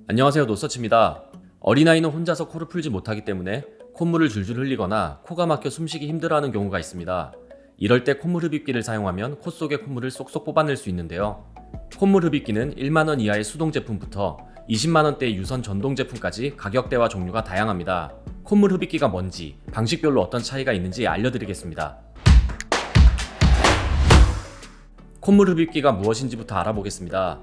안녕하세요, 노서치입니다. 어린아이는 혼자서 코를 풀지 못하기 때문에 콧물을 줄줄 흘리거나 코가 막혀 숨쉬기 힘들어하는 경우가 있습니다. 이럴 때 콧물 흡입기를 사용하면 코 속의 콧물을 쏙쏙 뽑아낼 수 있는데요. 콧물 흡입기는 1만원 이하의 수동 제품부터 20만원대의 유선 전동 제품까지 가격대와 종류가 다양합니다. 콧물 흡입기가 뭔지, 방식별로 어떤 차이가 있는지 알려드리겠습니다. 콧물 흡입기가 무엇인지부터 알아보겠습니다.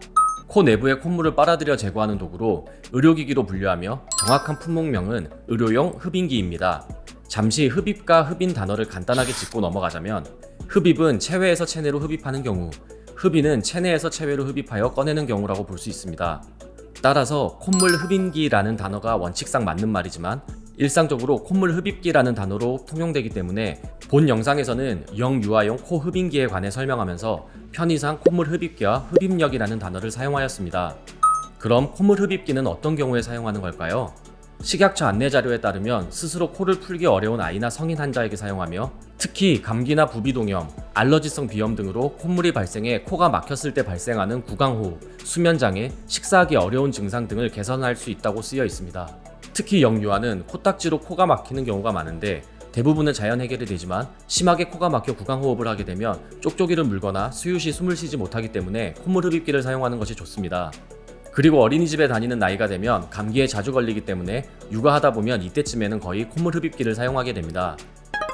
코 내부의 콧물을 빨아들여 제거하는 도구로 의료기기로 분류하며 정확한 품목명은 의료용 흡인기입니다. 잠시 흡입과 흡인 단어를 간단하게 짚고 넘어가자면, 흡입은 체외에서 체내로 흡입하는 경우, 흡인은 체내에서 체외로 흡입하여 꺼내는 경우라고 볼 수 있습니다. 따라서 콧물 흡인기라는 단어가 원칙상 맞는 말이지만 일상적으로 콧물 흡입기라는 단어로 통용되기 때문에 본 영상에서는 영유아용 코 흡인기에 관해 설명하면서 편의상 콧물 흡입기와 흡입력이라는 단어를 사용하였습니다. 그럼 콧물 흡입기는 어떤 경우에 사용하는 걸까요? 식약처 안내자료에 따르면 스스로 코를 풀기 어려운 아이나 성인 환자에게 사용하며, 특히 감기나 부비동염, 알러지성 비염 등으로 콧물이 발생해 코가 막혔을 때 발생하는 구강호흡, 수면장애, 식사하기 어려운 증상 등을 개선할 수 있다고 쓰여 있습니다. 특히 영유아는 코딱지로 코가 막히는 경우가 많은데 대부분은 자연 해결이 되지만, 심하게 코가 막혀 구강호흡을 하게 되면 쪽쪽이를 물거나 수유시 숨을 쉬지 못하기 때문에 콧물 흡입기를 사용하는 것이 좋습니다. 그리고 어린이집에 다니는 나이가 되면 감기에 자주 걸리기 때문에 육아하다 보면 이때쯤에는 거의 콧물 흡입기를 사용하게 됩니다.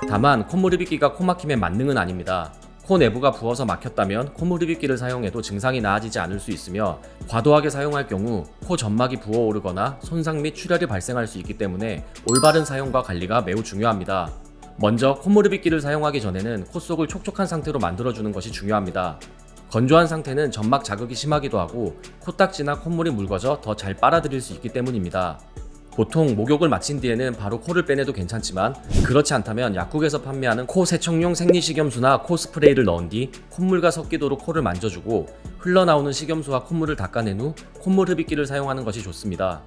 다만 콧물 흡입기가 코 막힘의 만능은 아닙니다. 코 내부가 부어서 막혔다면 콧물 흡입기를 사용해도 증상이 나아지지 않을 수 있으며, 과도하게 사용할 경우 코 점막이 부어오르거나 손상 및 출혈이 발생할 수 있기 때문에 올바른 사용과 관리가 매우 중요합니다. 먼저 콧물 흡입기를 사용하기 전에는 코 속을 촉촉한 상태로 만들어주는 것이 중요합니다. 건조한 상태는 점막 자극이 심하기도 하고 코딱지나 콧물이 묽어져 더 잘 빨아들일 수 있기 때문입니다. 보통 목욕을 마친 뒤에는 바로 코를 빼내도 괜찮지만, 그렇지 않다면 약국에서 판매하는 코 세척용 생리식염수나 코 스프레이를 넣은 뒤 콧물과 섞이도록 코를 만져주고 흘러나오는 식염수와 콧물을 닦아낸 후 콧물 흡입기를 사용하는 것이 좋습니다.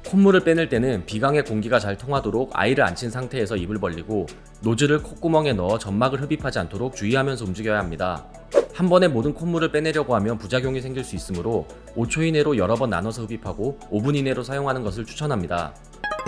콧물을 빼낼 때는 비강의 공기가 잘 통하도록 아이를 앉힌 상태에서 입을 벌리고 노즐을 콧구멍에 넣어 점막을 흡입하지 않도록 주의하면서 움직여야 합니다. 한 번에 모든 콧물을 빼내려고 하면 부작용이 생길 수 있으므로 5초 이내로 여러 번 나눠서 흡입하고 5분 이내로 사용하는 것을 추천합니다.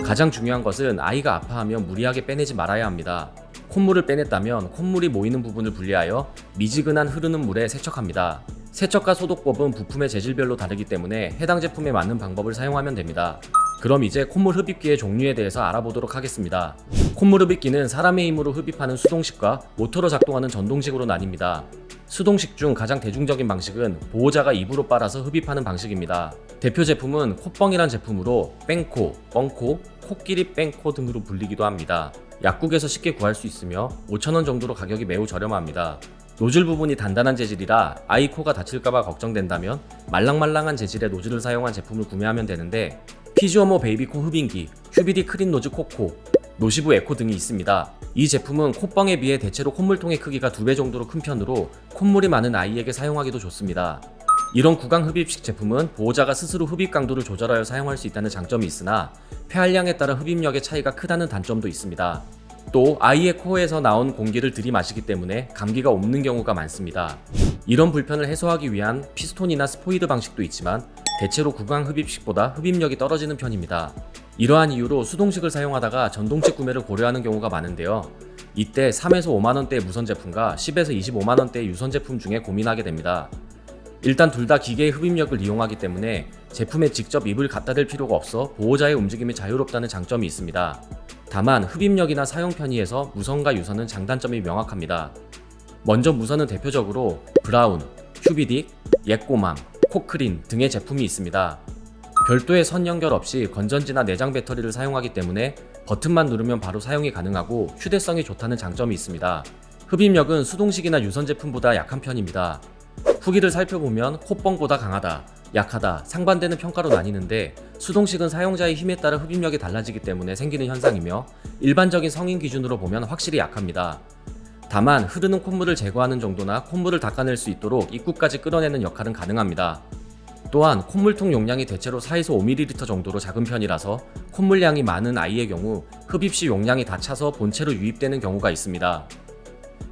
가장 중요한 것은 아이가 아파하면 무리하게 빼내지 말아야 합니다. 콧물을 빼냈다면 콧물이 모이는 부분을 분리하여 미지근한 흐르는 물에 세척합니다. 세척과 소독법은 부품의 재질별로 다르기 때문에 해당 제품에 맞는 방법을 사용하면 됩니다. 그럼 이제 콧물 흡입기의 종류에 대해서 알아보도록 하겠습니다. 콧물 흡입기는 사람의 힘으로 흡입하는 수동식과 모터로 작동하는 전동식으로 나뉩니다. 수동식 중 가장 대중적인 방식은 보호자가 입으로 빨아서 흡입하는 방식입니다. 대표 제품은 콧뻥이란 제품으로 뺑코, 뻥코, 코끼리 뺑코 등으로 불리기도 합니다. 약국에서 쉽게 구할 수 있으며 5,000원 정도로 가격이 매우 저렴합니다. 노즐 부분이 단단한 재질이라 아이 코가 다칠까봐 걱정된다면 말랑말랑한 재질의 노즐을 사용한 제품을 구매하면 되는데, 피지오모 베이비코 흡인기, 큐비디 크린 노즈 코코, 노시부 에코 등이 있습니다. 이 제품은 콧뻥에 비해 대체로 콧물통의 크기가 2배 정도로 큰 편으로 콧물이 많은 아이에게 사용하기도 좋습니다. 이런 구강 흡입식 제품은 보호자가 스스로 흡입 강도를 조절하여 사용할 수 있다는 장점이 있으나 폐활량에 따라 흡입력의 차이가 크다는 단점도 있습니다. 또 아이의 코에서 나온 공기를 들이마시기 때문에 감기가 옮는 경우가 많습니다. 이런 불편을 해소하기 위한 피스톤이나 스포이드 방식도 있지만 대체로 구강 흡입식보다 흡입력이 떨어지는 편입니다. 이러한 이유로 수동식을 사용하다가 전동식 구매를 고려하는 경우가 많은데요. 이때 3에서 5만원대의 무선 제품과 10에서 25만원대의 유선 제품 중에 고민하게 됩니다. 일단 둘 다 기계의 흡입력을 이용하기 때문에 제품에 직접 입을 갖다 댈 필요가 없어 보호자의 움직임이 자유롭다는 장점이 있습니다. 다만 흡입력이나 사용 편의에서 무선과 유선은 장단점이 명확합니다. 먼저 무선은 대표적으로 브라운, 큐비딕, 예꼬맘, 코크린 등의 제품이 있습니다. 별도의 선 연결 없이 건전지나 내장 배터리를 사용하기 때문에 버튼만 누르면 바로 사용이 가능하고 휴대성이 좋다는 장점이 있습니다. 흡입력은 수동식이나 유선 제품보다 약한 편입니다. 후기를 살펴보면 콧뻥보다 강하다, 약하다, 상반되는 평가로 나뉘는데, 수동식은 사용자의 힘에 따라 흡입력이 달라지기 때문에 생기는 현상이며 일반적인 성인 기준으로 보면 확실히 약합니다. 다만 흐르는 콧물을 제거하는 정도나 콧물을 닦아낼 수 있도록 입구까지 끌어내는 역할은 가능합니다. 또한 콧물통 용량이 대체로 4에서 5ml 정도로 작은 편이라서 콧물량이 많은 아이의 경우 흡입 시 용량이 다 차서 본체로 유입되는 경우가 있습니다.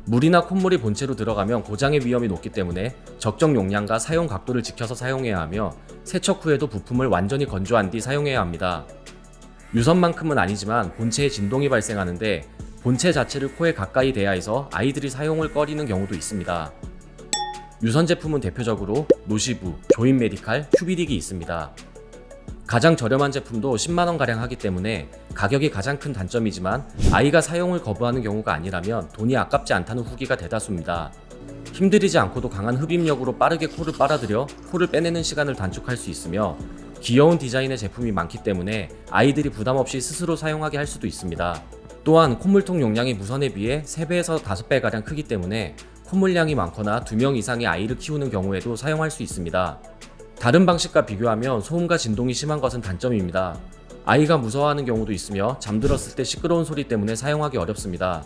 물이나 콧물이 본체로 들어가면 고장의 위험이 높기 때문에 적정 용량과 사용 각도를 지켜서 사용해야 하며 세척 후에도 부품을 완전히 건조한 뒤 사용해야 합니다. 유선만큼은 아니지만 본체에 진동이 발생하는데 본체 자체를 코에 가까이 대야 해서 아이들이 사용을 꺼리는 경우도 있습니다. 유선 제품은 대표적으로 노시부, 조인 메디칼, 큐비딕이 있습니다. 가장 저렴한 제품도 10만원가량 하기 때문에 가격이 가장 큰 단점이지만 아이가 사용을 거부하는 경우가 아니라면 돈이 아깝지 않다는 후기가 대다수입니다. 힘들이지 않고도 강한 흡입력으로 빠르게 코를 빨아들여 코를 빼내는 시간을 단축할 수 있으며 귀여운 디자인의 제품이 많기 때문에 아이들이 부담 없이 스스로 사용하게 할 수도 있습니다. 또한 콧물통 용량이 무선에 비해 3배에서 5배가량 크기 때문에 콧물량이 많거나 2명 이상의 아이를 키우는 경우에도 사용할 수 있습니다. 다른 방식과 비교하면 소음과 진동이 심한 것은 단점입니다. 아이가 무서워하는 경우도 있으며 잠들었을 때 시끄러운 소리 때문에 사용하기 어렵습니다.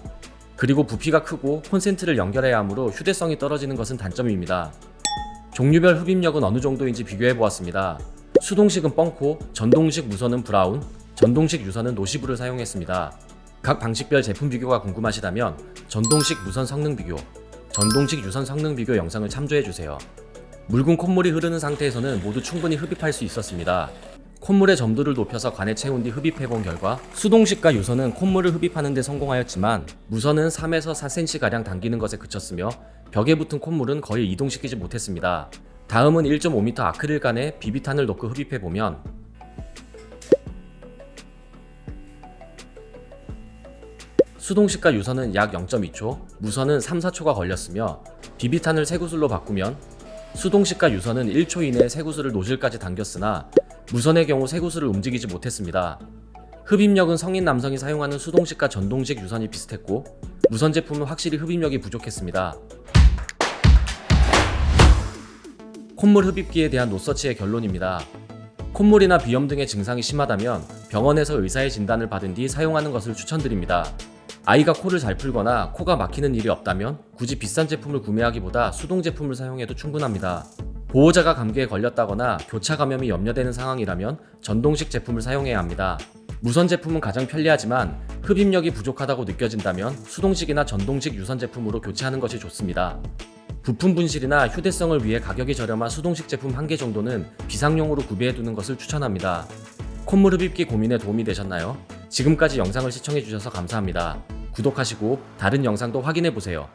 그리고 부피가 크고 콘센트를 연결해야 하므로 휴대성이 떨어지는 것은 단점입니다. 종류별 흡입력은 어느 정도인지 비교해 보았습니다. 수동식은 뻥코, 전동식 무선은 브라운, 전동식 유선은 노시부를 사용했습니다. 각 방식별 제품 비교가 궁금하시다면 전동식 무선 성능 비교, 전동식 유선 성능 비교 영상을 참조해주세요. 묽은 콧물이 흐르는 상태에서는 모두 충분히 흡입할 수 있었습니다. 콧물의 점도를 높여서 관에 채운 뒤 흡입해본 결과 수동식과 유선은 콧물을 흡입하는 데 성공하였지만 무선은 3에서 4cm가량 당기는 것에 그쳤으며 벽에 붙은 콧물은 거의 이동시키지 못했습니다. 다음은 1.5m 아크릴간에 비비탄을 넣고 흡입해보면 수동식과 유선은 약 0.2초, 무선은 3-4초가 걸렸으며 비비탄을 쇠구슬로 바꾸면 수동식과 유선은 1초 이내에 쇠구슬을 노즐까지 당겼으나 무선의 경우 쇠구슬을 움직이지 못했습니다. 흡입력은 성인 남성이 사용하는 수동식과 전동식 유선이 비슷했고 무선 제품은 확실히 흡입력이 부족했습니다. 콧물 흡입기에 대한 노서치의 결론입니다. 콧물이나 비염 등의 증상이 심하다면 병원에서 의사의 진단을 받은 뒤 사용하는 것을 추천드립니다. 아이가 코를 잘 풀거나 코가 막히는 일이 없다면 굳이 비싼 제품을 구매하기보다 수동 제품을 사용해도 충분합니다. 보호자가 감기에 걸렸다거나 교차 감염이 염려되는 상황이라면 전동식 제품을 사용해야 합니다. 무선 제품은 가장 편리하지만 흡입력이 부족하다고 느껴진다면 수동식이나 전동식 유선 제품으로 교체하는 것이 좋습니다. 부품 분실이나 휴대성을 위해 가격이 저렴한 수동식 제품 1개 정도는 비상용으로 구비해두는 것을 추천합니다. 콧물 흡입기 고민에 도움이 되셨나요? 지금까지 영상을 시청해주셔서 감사합니다. 구독하시고 다른 영상도 확인해보세요.